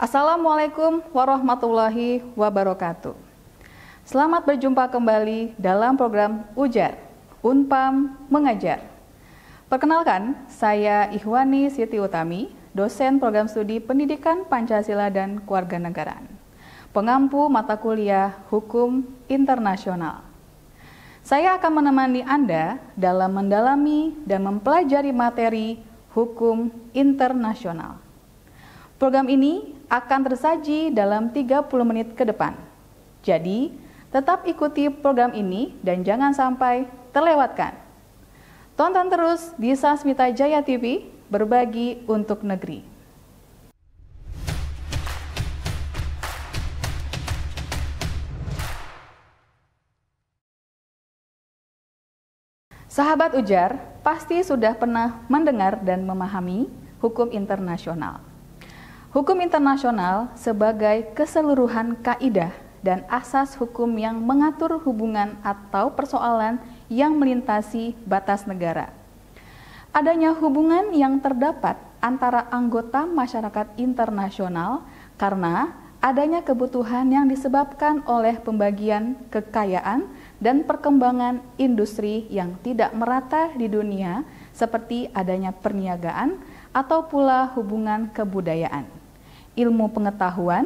Assalamualaikum warahmatullahi wabarakatuh. Selamat berjumpa kembali dalam program Ujar, Unpam Mengajar. Perkenalkan, saya Ihwani Siti Utami, dosen program studi Pendidikan Pancasila dan Kewarganegaraan, pengampu mata kuliah Hukum Internasional. Saya akan menemani Anda dalam mendalami dan mempelajari materi hukum internasional. Program ini akan tersaji dalam 30 menit ke depan. Jadi, tetap ikuti program ini dan jangan sampai terlewatkan. Tonton terus di Sasmita Jaya TV, berbagi untuk negeri. Sahabat Ujar, pasti sudah pernah mendengar dan memahami hukum internasional. Hukum internasional sebagai keseluruhan kaidah dan asas hukum yang mengatur hubungan atau persoalan yang melintasi batas negara. Adanya hubungan yang terdapat antara anggota masyarakat internasional karena adanya kebutuhan yang disebabkan oleh pembagian kekayaan dan perkembangan industri yang tidak merata di dunia, seperti adanya perniagaan atau pula hubungan kebudayaan, ilmu pengetahuan,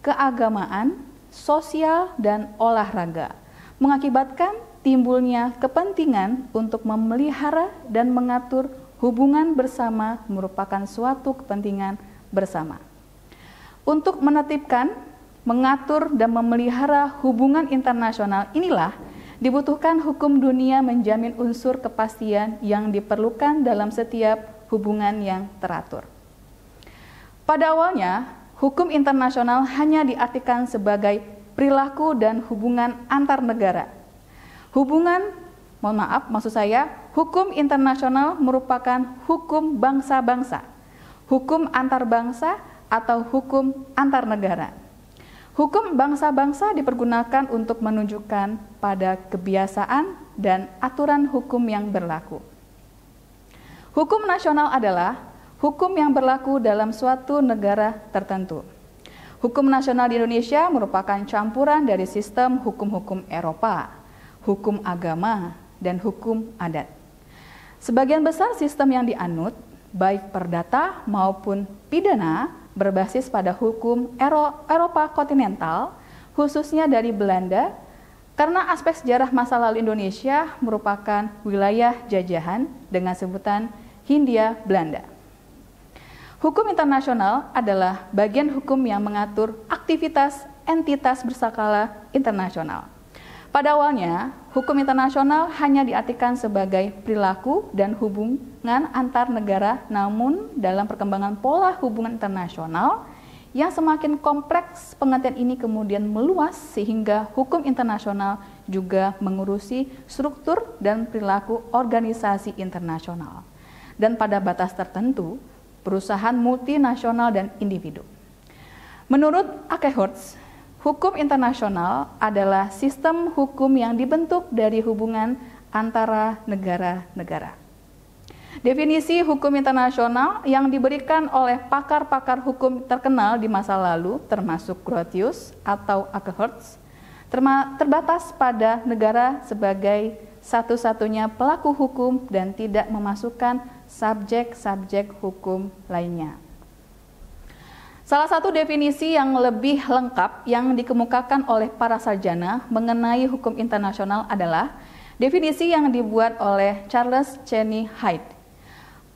keagamaan, sosial, dan olahraga, mengakibatkan timbulnya kepentingan untuk memelihara dan mengatur hubungan bersama merupakan suatu kepentingan bersama. Untuk menertibkan, mengatur, dan memelihara hubungan internasional inilah dibutuhkan hukum dunia menjamin unsur kepastian yang diperlukan dalam setiap hubungan yang teratur. Pada awalnya, hukum internasional hanya diartikan sebagai perilaku dan hubungan antar negara. Hukum internasional merupakan hukum bangsa-bangsa, hukum antar bangsa atau hukum antar negara. Hukum bangsa-bangsa dipergunakan untuk menunjukkan pada kebiasaan dan aturan hukum yang berlaku. Hukum nasional adalah hukum yang berlaku dalam suatu negara tertentu. Hukum nasional di Indonesia merupakan campuran dari sistem hukum-hukum Eropa, hukum agama, dan hukum adat. Sebagian besar sistem yang dianut, baik perdata maupun pidana, berbasis pada hukum Eropa kontinental, khususnya dari Belanda, karena aspek sejarah masa lalu Indonesia merupakan wilayah jajahan dengan sebutan Hindia Belanda. Hukum internasional adalah bagian hukum yang mengatur aktivitas entitas berskala internasional. Pada awalnya, hukum internasional hanya diartikan sebagai perilaku dan hubungan antar negara, namun dalam perkembangan pola hubungan internasional yang semakin kompleks, pengertian ini kemudian meluas sehingga hukum internasional juga mengurusi struktur dan perilaku organisasi internasional. Dan pada batas tertentu, perusahaan multinasional dan individu. Menurut Akehurst, hukum internasional adalah sistem hukum yang dibentuk dari hubungan antara negara-negara. Definisi hukum internasional yang diberikan oleh pakar-pakar hukum terkenal di masa lalu, termasuk Grotius atau Akehurst, terbatas pada negara sebagai satu-satunya pelaku hukum dan tidak memasukkan subjek-subjek hukum lainnya. Salah satu definisi yang lebih lengkap yang dikemukakan oleh para sarjana mengenai hukum internasional adalah definisi yang dibuat oleh Charles Cheney Hyde.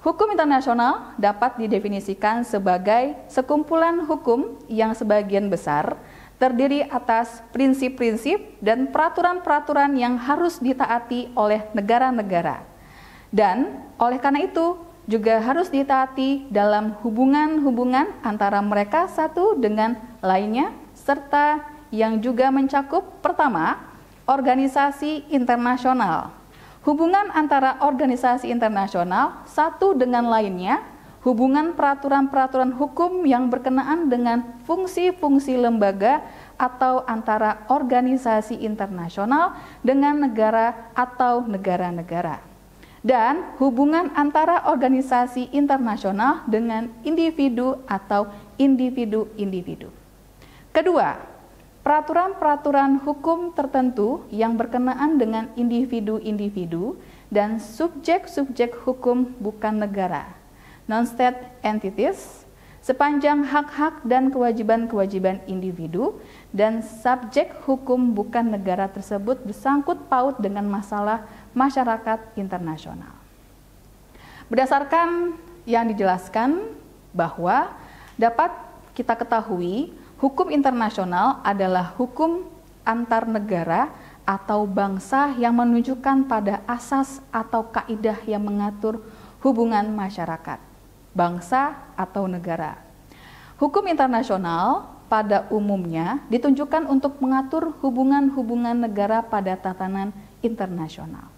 Hukum internasional dapat didefinisikan sebagai sekumpulan hukum yang sebagian besar terdiri atas prinsip-prinsip dan peraturan-peraturan yang harus ditaati oleh negara-negara. Dan oleh karena itu juga harus ditaati dalam hubungan-hubungan antara mereka satu dengan lainnya, serta yang juga mencakup pertama, organisasi internasional. Hubungan antara organisasi internasional satu dengan lainnya, hubungan peraturan-peraturan hukum yang berkenaan dengan fungsi-fungsi lembaga atau antara organisasi internasional dengan negara atau negara-negara. Dan hubungan antara organisasi internasional dengan individu atau individu-individu. Kedua, peraturan-peraturan hukum tertentu yang berkenaan dengan individu-individu dan subjek-subjek hukum bukan negara, non-state entities, sepanjang hak-hak dan kewajiban-kewajiban individu dan subjek hukum bukan negara tersebut bersangkut paut dengan masalah masyarakat internasional. Berdasarkan yang dijelaskan bahwa dapat kita ketahui hukum internasional adalah hukum antar negara atau bangsa yang menunjukkan pada asas atau kaidah yang mengatur hubungan masyarakat, bangsa atau negara. Hukum internasional pada umumnya ditunjukkan untuk mengatur hubungan-hubungan negara pada tatanan internasional.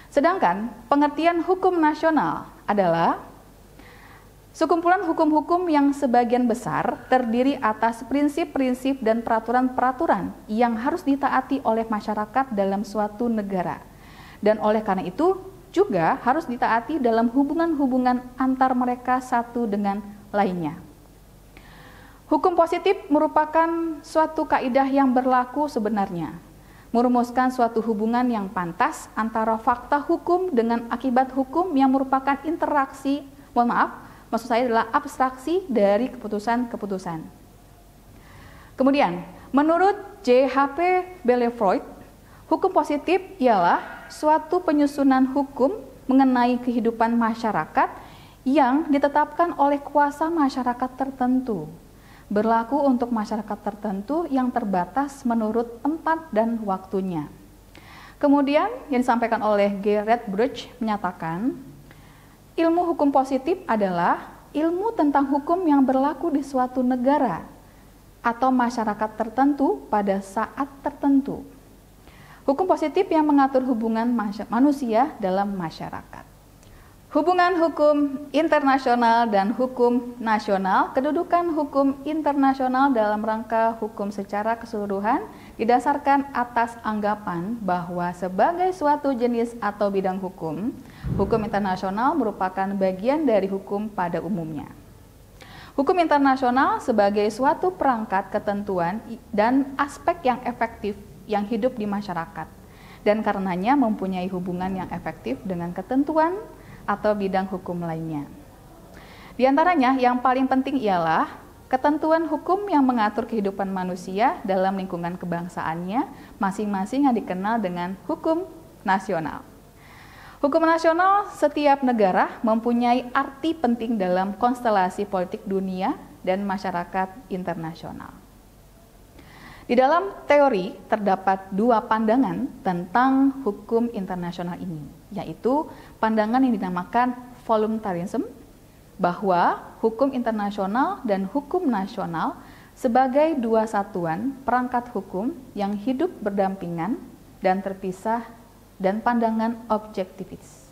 Sedangkan pengertian hukum nasional adalah sekumpulan hukum-hukum yang sebagian besar terdiri atas prinsip-prinsip dan peraturan-peraturan yang harus ditaati oleh masyarakat dalam suatu negara. Dan oleh karena itu juga harus ditaati dalam hubungan-hubungan antar mereka satu dengan lainnya. Hukum positif merupakan suatu kaidah yang berlaku sebenarnya, merumuskan suatu hubungan yang pantas antara fakta hukum dengan akibat hukum yang merupakan interaksi, maksud saya adalah abstraksi dari keputusan-keputusan. Kemudian, menurut J.H.P. Bellefroid, hukum positif ialah suatu penyusunan hukum mengenai kehidupan masyarakat yang ditetapkan oleh kuasa masyarakat tertentu, berlaku untuk masyarakat tertentu yang terbatas menurut tempat dan waktunya. Kemudian, yang disampaikan oleh G. Redbridge menyatakan, ilmu hukum positif adalah ilmu tentang hukum yang berlaku di suatu negara atau masyarakat tertentu pada saat tertentu. Hukum positif yang mengatur hubungan manusia dalam masyarakat. Hubungan hukum internasional dan hukum nasional, kedudukan hukum internasional dalam rangka hukum secara keseluruhan didasarkan atas anggapan bahwa sebagai suatu jenis atau bidang hukum, hukum internasional merupakan bagian dari hukum pada umumnya. Hukum internasional sebagai suatu perangkat ketentuan dan aspek yang efektif yang hidup di masyarakat, dan karenanya mempunyai hubungan yang efektif dengan ketentuan atau bidang hukum lainnya. Di antaranya yang paling penting ialah ketentuan hukum yang mengatur kehidupan manusia dalam lingkungan kebangsaannya masing-masing yang dikenal dengan hukum nasional. Hukum nasional setiap negara mempunyai arti penting dalam konstelasi politik dunia dan masyarakat internasional. Di dalam teori terdapat dua pandangan tentang hukum internasional ini, yaitu pandangan yang dinamakan voluntarism, bahwa hukum internasional dan hukum nasional sebagai dua satuan perangkat hukum yang hidup berdampingan dan terpisah, dan pandangan objektivis,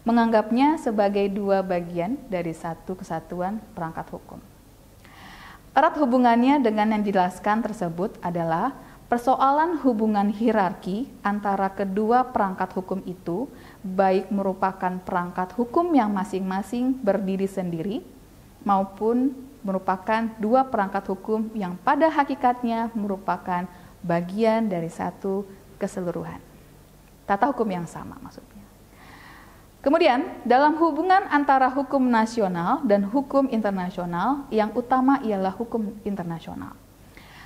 menganggapnya sebagai dua bagian dari satu kesatuan perangkat hukum. Erat hubungannya dengan yang dijelaskan tersebut adalah persoalan hubungan hierarki antara kedua perangkat hukum itu, baik merupakan perangkat hukum yang masing-masing berdiri sendiri, maupun merupakan dua perangkat hukum yang pada hakikatnya merupakan bagian dari satu keseluruhan. Tata hukum yang sama maksudnya. Kemudian, dalam hubungan antara hukum nasional dan hukum internasional, yang utama ialah hukum internasional.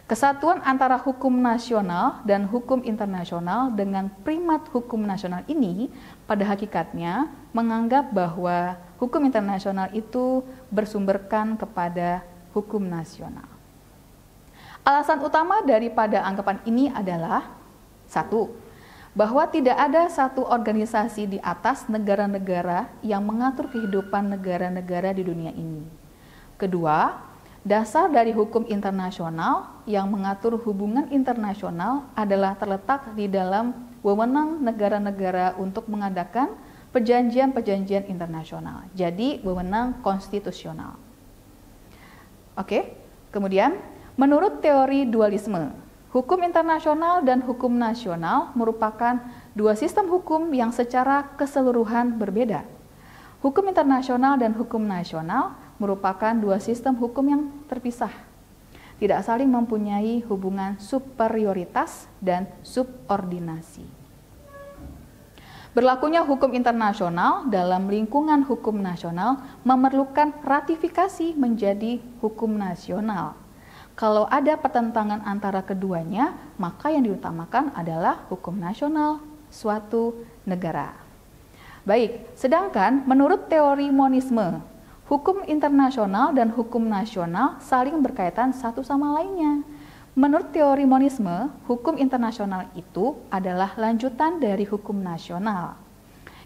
Kesatuan antara hukum nasional dan hukum internasional dengan primat hukum nasional ini pada hakikatnya menganggap bahwa hukum internasional itu bersumberkan kepada hukum nasional. Alasan utama daripada anggapan ini adalah satu, bahwa tidak ada satu organisasi di atas negara-negara yang mengatur kehidupan negara-negara di dunia ini. Kedua, dasar dari hukum internasional yang mengatur hubungan internasional adalah terletak di dalam wewenang negara-negara untuk mengadakan perjanjian-perjanjian internasional. Jadi, wewenang konstitusional. Oke, kemudian menurut teori dualisme, hukum internasional dan hukum nasional merupakan dua sistem hukum yang secara keseluruhan berbeda. Hukum internasional dan hukum nasional merupakan dua sistem hukum yang terpisah, tidak saling mempunyai hubungan superioritas dan subordinasi. Berlakunya hukum internasional dalam lingkungan hukum nasional memerlukan ratifikasi menjadi hukum nasional. Kalau ada pertentangan antara keduanya, maka yang diutamakan adalah hukum nasional suatu negara. Baik, sedangkan menurut teori monisme, hukum internasional dan hukum nasional saling berkaitan satu sama lainnya. Menurut teori monisme, hukum internasional itu adalah lanjutan dari hukum nasional,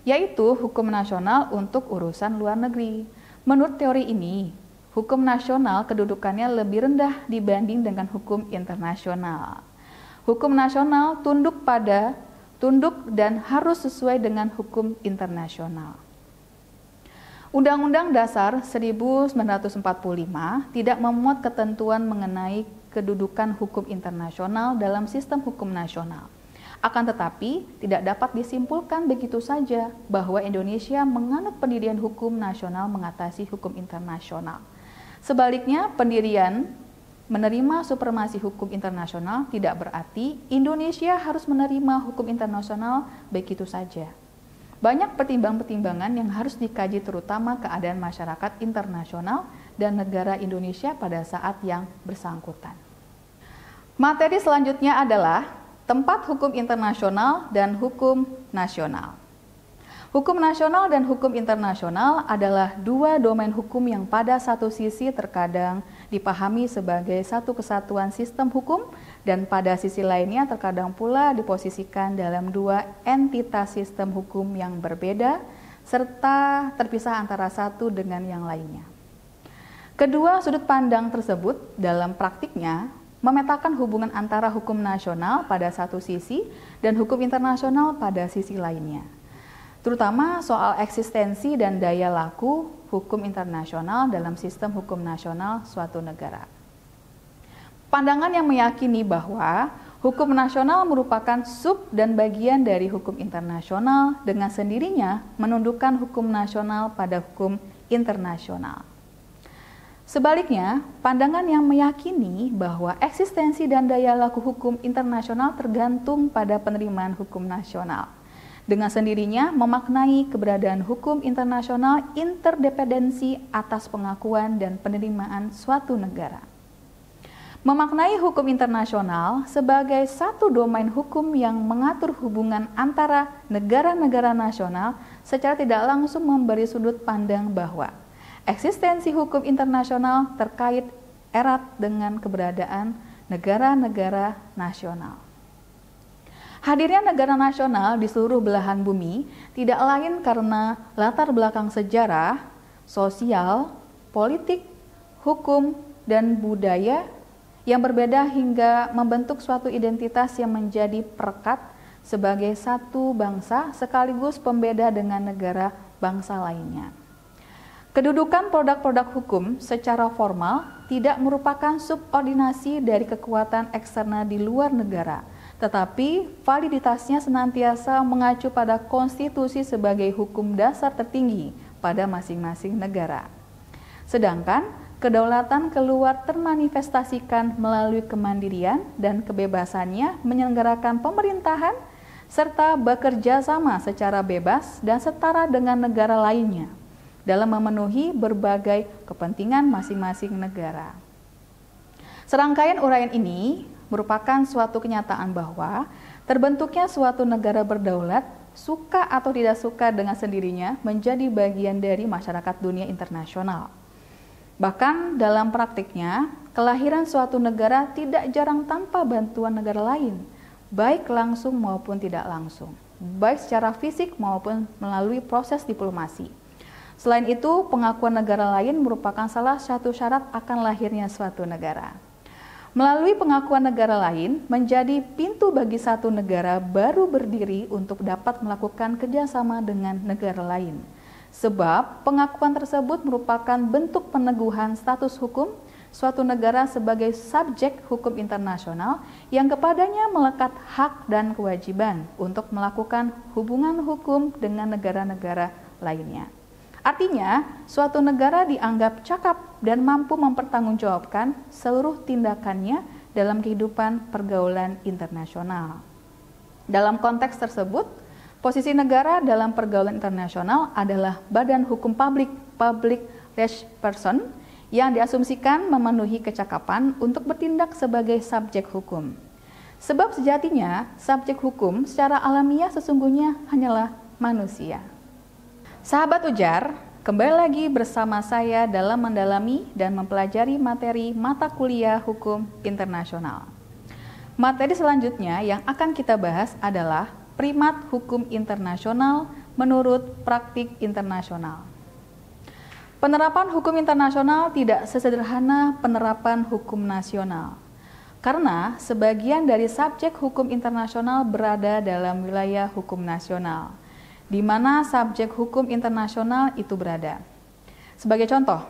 yaitu hukum nasional untuk urusan luar negeri. Menurut teori ini, hukum nasional kedudukannya lebih rendah dibanding dengan hukum internasional. Hukum nasional tunduk dan harus sesuai dengan hukum internasional. Undang-Undang Dasar 1945 tidak memuat ketentuan mengenai kedudukan hukum internasional dalam sistem hukum nasional. Akan tetapi, tidak dapat disimpulkan begitu saja bahwa Indonesia menganut pendirian hukum nasional mengatasi hukum internasional. Sebaliknya, pendirian menerima supremasi hukum internasional tidak berarti Indonesia harus menerima hukum internasional begitu saja. Banyak pertimbangan-pertimbangan yang harus dikaji, terutama keadaan masyarakat internasional dan negara Indonesia pada saat yang bersangkutan. Materi selanjutnya adalah tempat hukum internasional dan hukum nasional. Hukum nasional dan hukum internasional adalah dua domain hukum yang pada satu sisi terkadang dipahami sebagai satu kesatuan sistem hukum dan pada sisi lainnya terkadang pula diposisikan dalam dua entitas sistem hukum yang berbeda serta terpisah antara satu dengan yang lainnya. Kedua sudut pandang tersebut dalam praktiknya memetakan hubungan antara hukum nasional pada satu sisi dan hukum internasional pada sisi lainnya, terutama soal eksistensi dan daya laku hukum internasional dalam sistem hukum nasional suatu negara. Pandangan yang meyakini bahwa hukum nasional merupakan sub dan bagian dari hukum internasional dengan sendirinya menundukkan hukum nasional pada hukum internasional. Sebaliknya, pandangan yang meyakini bahwa eksistensi dan daya laku hukum internasional tergantung pada penerimaan hukum nasional, dengan sendirinya memaknai keberadaan hukum internasional interdependensi atas pengakuan dan penerimaan suatu negara. Memaknai hukum internasional sebagai satu domain hukum yang mengatur hubungan antara negara-negara nasional secara tidak langsung memberi sudut pandang bahwa eksistensi hukum internasional terkait erat dengan keberadaan negara-negara nasional. Hadirnya negara nasional di seluruh belahan bumi tidak lain karena latar belakang sejarah, sosial, politik, hukum, dan budaya yang berbeda hingga membentuk suatu identitas yang menjadi perekat sebagai satu bangsa sekaligus pembeda dengan negara bangsa lainnya. Kedudukan produk-produk hukum secara formal tidak merupakan subordinasi dari kekuatan eksternal di luar negara, tetapi validitasnya senantiasa mengacu pada konstitusi sebagai hukum dasar tertinggi pada masing-masing negara. Sedangkan kedaulatan keluar termanifestasikan melalui kemandirian dan kebebasannya menyelenggarakan pemerintahan serta bekerja sama secara bebas dan setara dengan negara lainnya dalam memenuhi berbagai kepentingan masing-masing negara. Serangkaian uraian ini merupakan suatu kenyataan bahwa terbentuknya suatu negara berdaulat, suka atau tidak suka dengan sendirinya, menjadi bagian dari masyarakat dunia internasional. Bahkan dalam praktiknya, kelahiran suatu negara tidak jarang tanpa bantuan negara lain, baik langsung maupun tidak langsung, baik secara fisik maupun melalui proses diplomasi. Selain itu, pengakuan negara lain merupakan salah satu syarat akan lahirnya suatu negara. Melalui pengakuan negara lain menjadi pintu bagi satu negara baru berdiri untuk dapat melakukan kerjasama dengan negara lain. Sebab pengakuan tersebut merupakan bentuk peneguhan status hukum suatu negara sebagai subjek hukum internasional yang kepadanya melekat hak dan kewajiban untuk melakukan hubungan hukum dengan negara-negara lainnya. Artinya, suatu negara dianggap cakap dan mampu mempertanggungjawabkan seluruh tindakannya dalam kehidupan pergaulan internasional. Dalam konteks tersebut, posisi negara dalam pergaulan internasional adalah badan hukum publik, public rights person, yang diasumsikan memenuhi kecakapan untuk bertindak sebagai subjek hukum. Sebab sejatinya, subjek hukum secara alamiah sesungguhnya hanyalah manusia. Sahabat Ujar, kembali lagi bersama saya dalam mendalami dan mempelajari materi mata kuliah hukum internasional. Materi selanjutnya yang akan kita bahas adalah primat hukum internasional menurut praktik internasional. Penerapan hukum internasional tidak sesederhana penerapan hukum nasional, karena sebagian dari subjek hukum internasional berada dalam wilayah hukum nasional, di mana subjek hukum internasional itu berada. Sebagai contoh,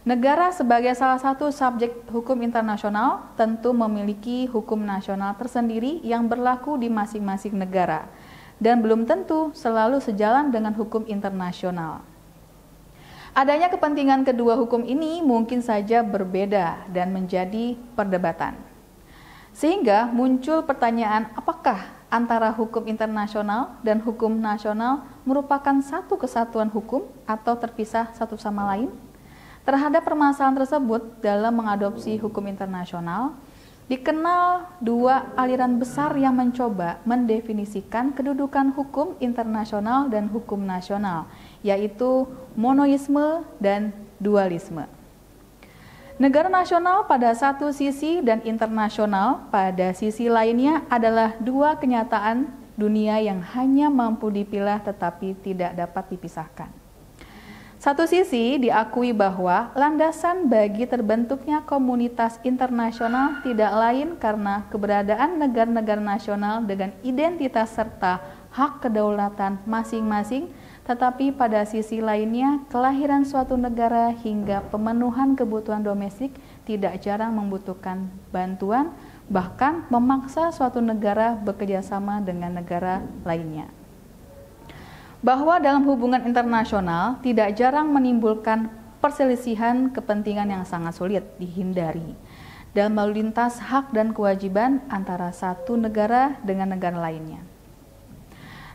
negara sebagai salah satu subjek hukum internasional tentu memiliki hukum nasional tersendiri yang berlaku di masing-masing negara, dan belum tentu selalu sejalan dengan hukum internasional. Adanya kepentingan kedua hukum ini mungkin saja berbeda dan menjadi perdebatan. Sehingga muncul pertanyaan, apakah antara hukum internasional dan hukum nasional merupakan satu kesatuan hukum atau terpisah satu sama lain? Terhadap permasalahan tersebut, dalam mengadopsi hukum internasional, dikenal dua aliran besar yang mencoba mendefinisikan kedudukan hukum internasional dan hukum nasional, yaitu monoisme dan dualisme. Negara nasional pada satu sisi dan internasional pada sisi lainnya adalah dua kenyataan dunia yang hanya mampu dipilah tetapi tidak dapat dipisahkan. Satu sisi diakui bahwa landasan bagi terbentuknya komunitas internasional tidak lain karena keberadaan negara-negara nasional dengan identitas serta hak kedaulatan masing-masing, tetapi pada sisi lainnya, kelahiran suatu negara hingga pemenuhan kebutuhan domestik tidak jarang membutuhkan bantuan, bahkan memaksa suatu negara bekerjasama dengan negara lainnya. Bahwa dalam hubungan internasional tidak jarang menimbulkan perselisihan kepentingan yang sangat sulit dihindari dalam lalu lintas hak dan kewajiban antara satu negara dengan negara lainnya.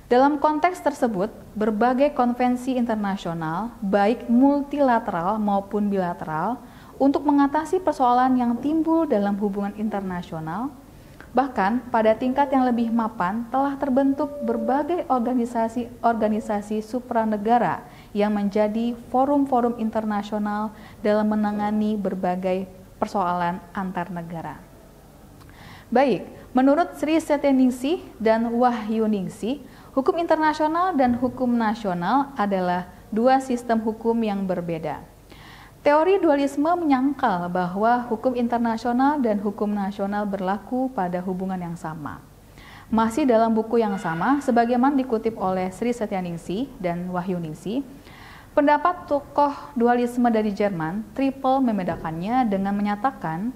Dalam konteks tersebut, berbagai konvensi internasional, baik multilateral maupun bilateral, untuk mengatasi persoalan yang timbul dalam hubungan internasional, bahkan pada tingkat yang lebih mapan telah terbentuk berbagai organisasi supranegara yang menjadi forum-forum internasional dalam menangani berbagai persoalan antar negara. Baik, menurut Sri Setyaningsih dan Wahyuningsih, hukum internasional dan hukum nasional adalah dua sistem hukum yang berbeda. Teori dualisme menyangkal bahwa hukum internasional dan hukum nasional berlaku pada hubungan yang sama. Masih dalam buku yang sama, sebagaimana dikutip oleh Sri Setyaningsih dan Wahyuningsih, pendapat tokoh dualisme dari Jerman, Triple, membedakannya dengan menyatakan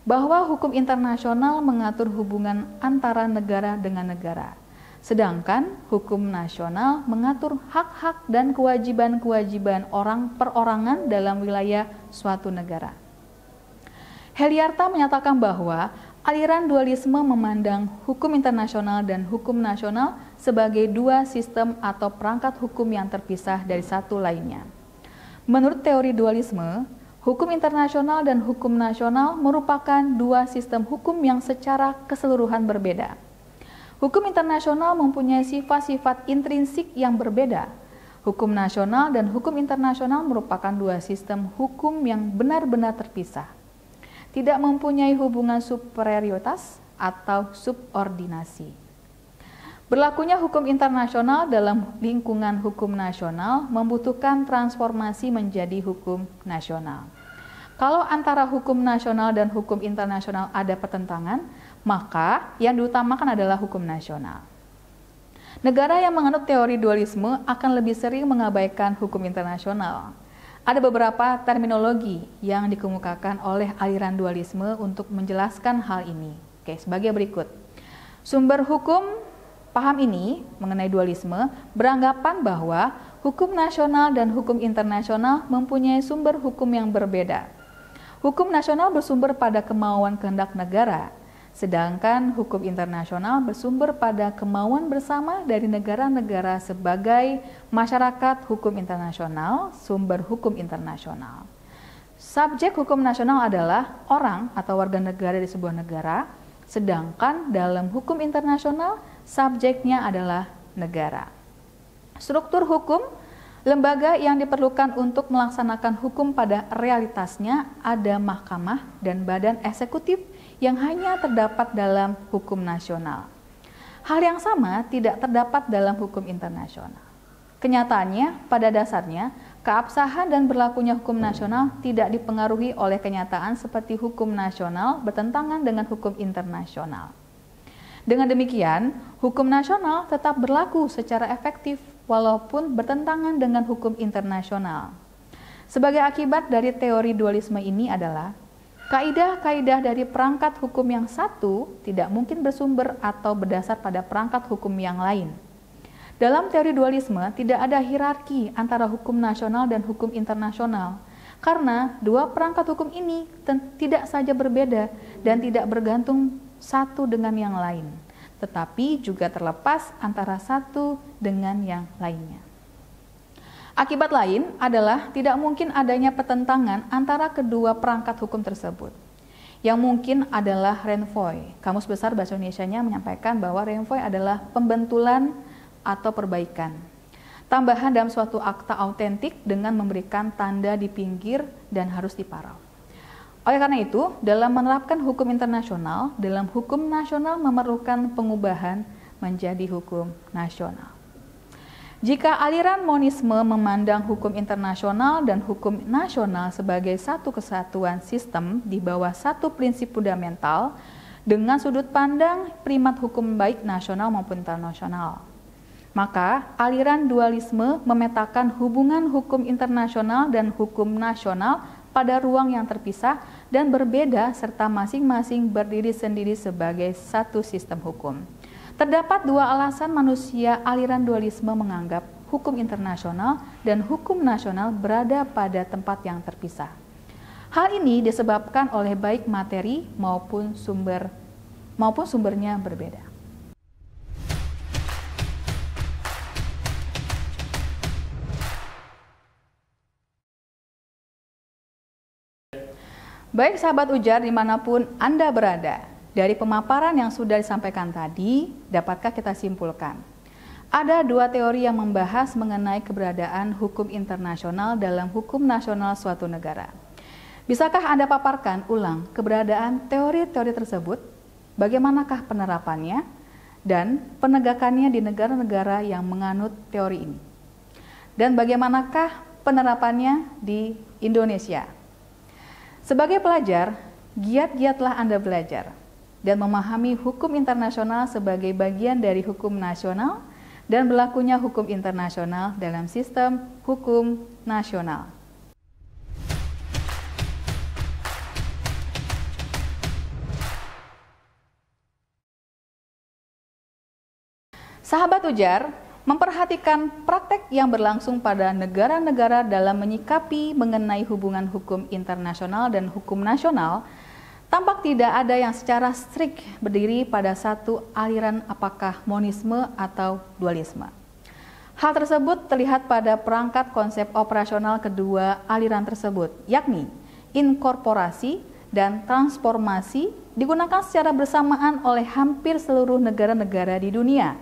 bahwa hukum internasional mengatur hubungan antara negara dengan negara, sedangkan hukum nasional mengatur hak-hak dan kewajiban-kewajiban orang perorangan dalam wilayah suatu negara. Heliarta menyatakan bahwa aliran dualisme memandang hukum internasional dan hukum nasional sebagai dua sistem atau perangkat hukum yang terpisah dari satu lainnya. Menurut teori dualisme, hukum internasional dan hukum nasional merupakan dua sistem hukum yang secara keseluruhan berbeda. Hukum internasional mempunyai sifat-sifat intrinsik yang berbeda. Hukum nasional dan hukum internasional merupakan dua sistem hukum yang benar-benar terpisah, tidak mempunyai hubungan superioritas atau subordinasi. Berlakunya hukum internasional dalam lingkungan hukum nasional membutuhkan transformasi menjadi hukum nasional. Kalau antara hukum nasional dan hukum internasional ada pertentangan, maka yang diutamakan adalah hukum nasional. Negara yang menganut teori dualisme akan lebih sering mengabaikan hukum internasional. Ada beberapa terminologi yang dikemukakan oleh aliran dualisme untuk menjelaskan hal ini. Oke, sebagai berikut. Sumber hukum paham ini mengenai dualisme beranggapan bahwa hukum nasional dan hukum internasional mempunyai sumber hukum yang berbeda. Hukum nasional bersumber pada kemauan kehendak negara, sedangkan hukum internasional bersumber pada kemauan bersama dari negara-negara sebagai masyarakat hukum internasional, sumber hukum internasional. Subjek hukum nasional adalah orang atau warga negara di sebuah negara, sedangkan dalam hukum internasional subjeknya adalah negara. Struktur hukum, lembaga yang diperlukan untuk melaksanakan hukum pada realitasnya ada mahkamah dan badan eksekutif yang hanya terdapat dalam hukum nasional. Hal yang sama tidak terdapat dalam hukum internasional. Kenyataannya, pada dasarnya, keabsahan dan berlakunya hukum nasional tidak dipengaruhi oleh kenyataan seperti hukum nasional bertentangan dengan hukum internasional. Dengan demikian, hukum nasional tetap berlaku secara efektif walaupun bertentangan dengan hukum internasional. Sebagai akibat dari teori dualisme ini adalah kaidah-kaidah dari perangkat hukum yang satu tidak mungkin bersumber atau berdasar pada perangkat hukum yang lain. Dalam teori dualisme tidak ada hierarki antara hukum nasional dan hukum internasional, karena dua perangkat hukum ini tidak saja berbeda dan tidak bergantung satu dengan yang lain, tetapi juga terlepas antara satu dengan yang lainnya. Akibat lain adalah tidak mungkin adanya pertentangan antara kedua perangkat hukum tersebut. Yang mungkin adalah renvoi. Kamus Besar Bahasa Indonesianya menyampaikan bahwa renvoi adalah pembentulan atau perbaikan. Tambahan dalam suatu akta autentik dengan memberikan tanda di pinggir dan harus diparau. Oleh karena itu, dalam menerapkan hukum internasional, dalam hukum nasional memerlukan pengubahan menjadi hukum nasional. Jika aliran monisme memandang hukum internasional dan hukum nasional sebagai satu kesatuan sistem di bawah satu prinsip fundamental dengan sudut pandang primat hukum baik nasional maupun internasional, maka aliran dualisme memetakan hubungan hukum internasional dan hukum nasional pada ruang yang terpisah dan berbeda serta masing-masing berdiri sendiri sebagai satu sistem hukum. Terdapat dua alasan manusia aliran dualisme menganggap hukum internasional dan hukum nasional berada pada tempat yang terpisah. Hal ini disebabkan oleh baik materi maupun sumbernya berbeda. Baik sahabat ujar dimanapun Anda berada, dari pemaparan yang sudah disampaikan tadi, dapatkah kita simpulkan? Ada dua teori yang membahas mengenai keberadaan hukum internasional dalam hukum nasional suatu negara. Bisakah Anda paparkan ulang keberadaan teori-teori tersebut? Bagaimanakah penerapannya dan penegakannya di negara-negara yang menganut teori ini? Dan bagaimanakah penerapannya di Indonesia? Sebagai pelajar, giat-giatlah Anda belajar dan memahami hukum internasional sebagai bagian dari hukum nasional dan berlakunya hukum internasional dalam sistem hukum nasional. Sahabat ujar, memperhatikan praktek yang berlangsung pada negara-negara dalam menyikapi mengenai hubungan hukum internasional dan hukum nasional, tampak tidak ada yang secara strict berdiri pada satu aliran apakah monisme atau dualisme. Hal tersebut terlihat pada perangkat konsep operasional kedua aliran tersebut, yakni inkorporasi dan transformasi digunakan secara bersamaan oleh hampir seluruh negara-negara di dunia.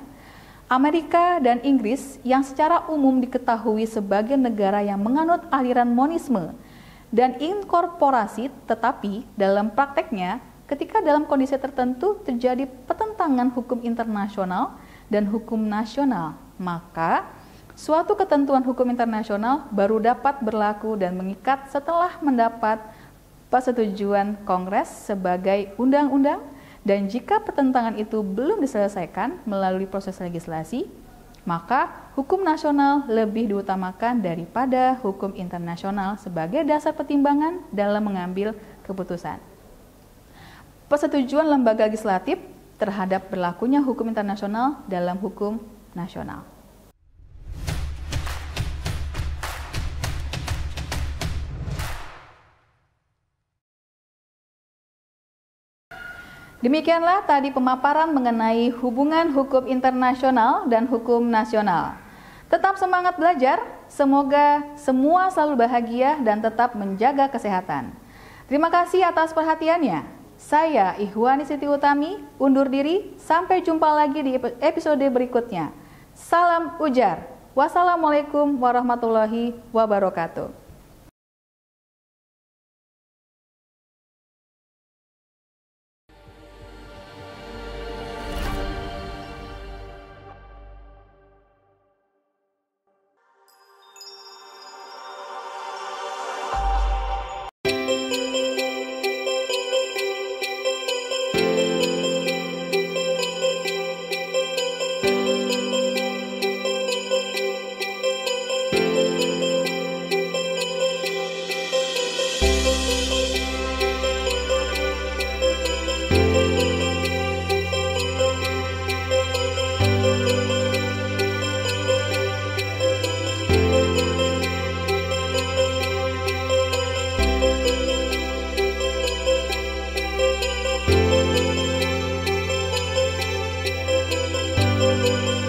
Amerika dan Inggris yang secara umum diketahui sebagai negara yang menganut aliran monisme dan inkorporasi, tetapi dalam prakteknya ketika dalam kondisi tertentu terjadi pertentangan hukum internasional dan hukum nasional, maka suatu ketentuan hukum internasional baru dapat berlaku dan mengikat setelah mendapat persetujuan Kongres sebagai undang-undang. Dan jika pertentangan itu belum diselesaikan melalui proses legislasi, maka hukum nasional lebih diutamakan daripada hukum internasional sebagai dasar pertimbangan dalam mengambil keputusan. Persetujuan lembaga legislatif terhadap berlakunya hukum internasional dalam hukum nasional. Demikianlah tadi pemaparan mengenai hubungan hukum internasional dan hukum nasional. Tetap semangat belajar, semoga semua selalu bahagia dan tetap menjaga kesehatan. Terima kasih atas perhatiannya. Saya Ihwani Siti Utami, undur diri, sampai jumpa lagi di episode berikutnya. Salam ujar. Wassalamualaikum warahmatullahi wabarakatuh. Thank you.